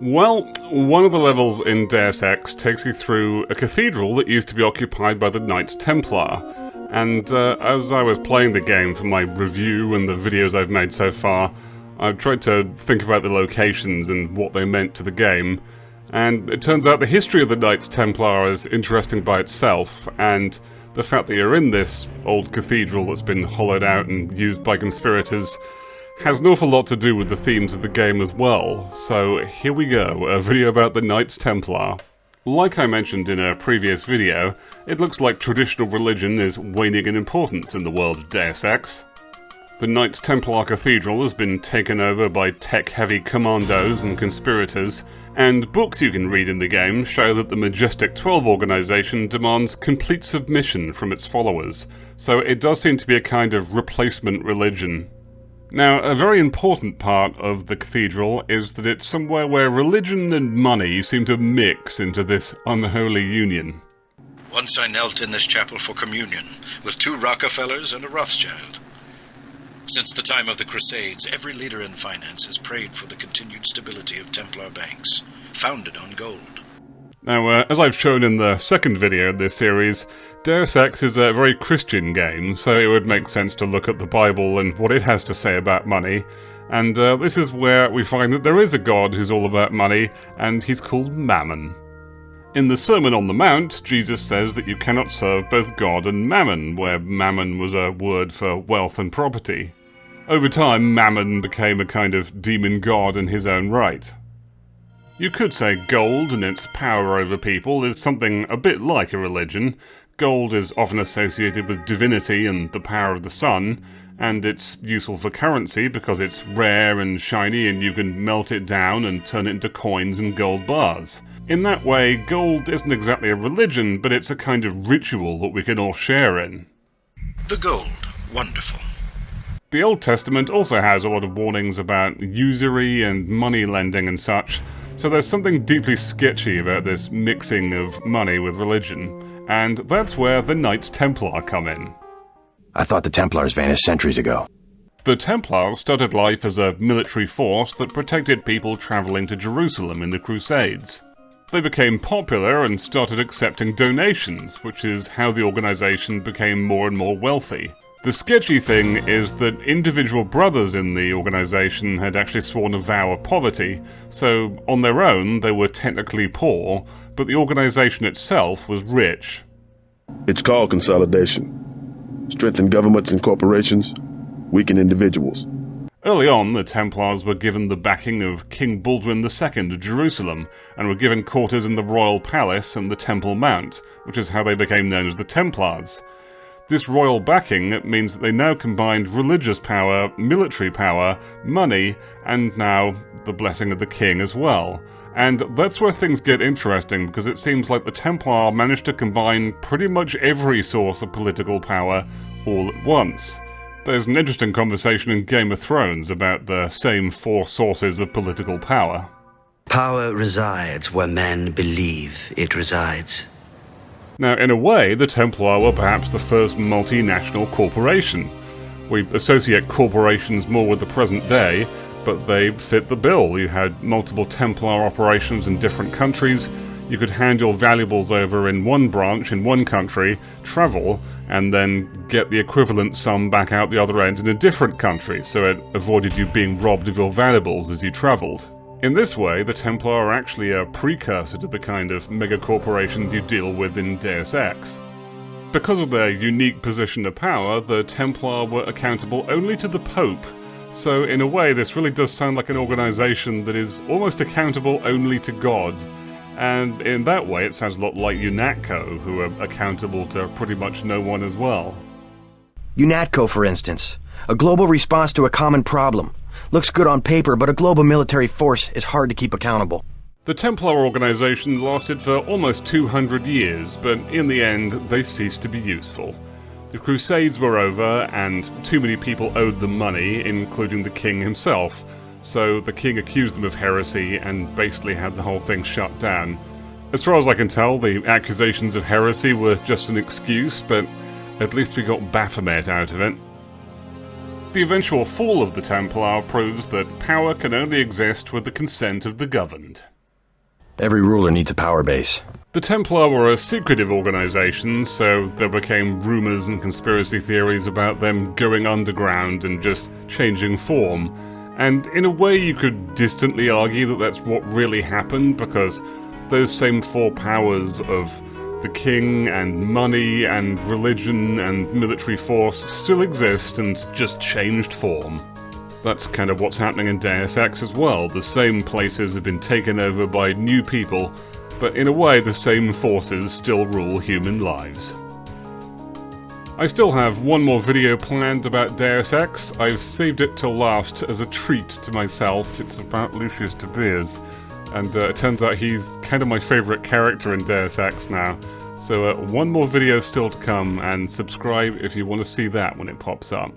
Well, one of the levels in Deus Ex takes you through a cathedral that used to be occupied by the Knights Templar, and as I was playing the game for my review and the videos I've made so far, I've tried to think about the locations and what they meant to the game, and it turns out the history of the Knights Templar is interesting by itself, and the fact that you're in this old cathedral that's been hollowed out and used by conspirators has an awful lot to do with the themes of the game as well. So here we go, a video about the Knights Templar. Like I mentioned in a previous video, it looks like traditional religion is waning in importance in the world of Deus Ex. The Knights Templar Cathedral has been taken over by tech-heavy commandos and conspirators, and books you can read in the game show that the Majestic 12 organization demands complete submission from its followers, so it does seem to be a kind of replacement religion. Now, a very important part of the cathedral is that it's somewhere where religion and money seem to mix into this unholy union. Once I knelt in this chapel for communion, with 2 Rockefellers and a Rothschild. Since the time of the Crusades, every leader in finance has prayed for the continued stability of Templar banks, founded on gold. Now, as I've shown in the second video of this series, Deus Ex is a very Christian game, so it would make sense to look at the Bible and what it has to say about money, and this is where we find that there is a god who's all about money, and he's called Mammon. In the Sermon on the Mount, Jesus says that you cannot serve both God and Mammon, where Mammon was a word for wealth and property. Over time, Mammon became a kind of demon god in his own right. You could say gold and its power over people is something a bit like a religion. Gold is often associated with divinity and the power of the sun, and it's useful for currency because it's rare and shiny and you can melt it down and turn it into coins and gold bars. In that way, gold isn't exactly a religion, but it's a kind of ritual that we can all share in. The gold. Wonderful. The Old Testament also has a lot of warnings about usury and money lending and such, so there's something deeply sketchy about this mixing of money with religion, and that's where the Knights Templar come in. I thought the Templars vanished centuries ago. The Templars started life as a military force that protected people traveling to Jerusalem in the Crusades. They became popular and started accepting donations, which is how the organization became more and more wealthy. The sketchy thing is that individual brothers in the organization had actually sworn a vow of poverty, so on their own they were technically poor, but the organization itself was rich. It's called consolidation. Strengthen governments and corporations, weaken individuals. Early on, the Templars were given the backing of King Baldwin II of Jerusalem, and were given quarters in the royal palace and the Temple Mount, which is how they became known as the Templars. This royal backing means that they now combined religious power, military power, money, and now the blessing of the king as well. And that's where things get interesting, because it seems like the Templar managed to combine pretty much every source of political power all at once. There's an interesting conversation in Game of Thrones about the same 4 sources of political power. Power resides where men believe it resides. Now, in a way, the Templar were perhaps the first multinational corporation. We associate corporations more with the present day, but they fit the bill. You had multiple Templar operations in different countries. You could hand your valuables over in one branch in one country, travel, and then get the equivalent sum back out the other end in a different country, so it avoided you being robbed of your valuables as you traveled. In this way, the Templar are actually a precursor to the kind of mega-corporations you deal with in Deus Ex. Because of their unique position of power, the Templar were accountable only to the Pope, so in a way this really does sound like an organization that is almost accountable only to God. And in that way it sounds a lot like UNATCO, who are accountable to pretty much no one as well. UNATCO, for instance. A global response to a common problem. Looks good on paper, but a global military force is hard to keep accountable. The Templar organization lasted for almost 200 years, but in the end they ceased to be useful. The Crusades were over, and too many people owed them money, including the king himself, so the king accused them of heresy and basically had the whole thing shut down. As far as I can tell, the accusations of heresy were just an excuse, but at least we got Baphomet out of it. The eventual fall of the Templar proves that power can only exist with the consent of the governed. Every ruler needs a power base. The Templar were a secretive organization, so there became rumors and conspiracy theories about them going underground and just changing form. And in a way you could distantly argue that that's what really happened, because those same four powers of the king and money and religion and military force still exist and just changed form. That's kind of what's happening in Deus Ex as well. The same places have been taken over by new people, but in a way the same forces still rule human lives. I still have one more video planned about Deus Ex. I've saved it till last as a treat to myself. It's about Lucius de Beers, and it turns out he's kind of my favourite character in Deus Ex now. So one more video still to come, and subscribe if you want to see that when it pops up.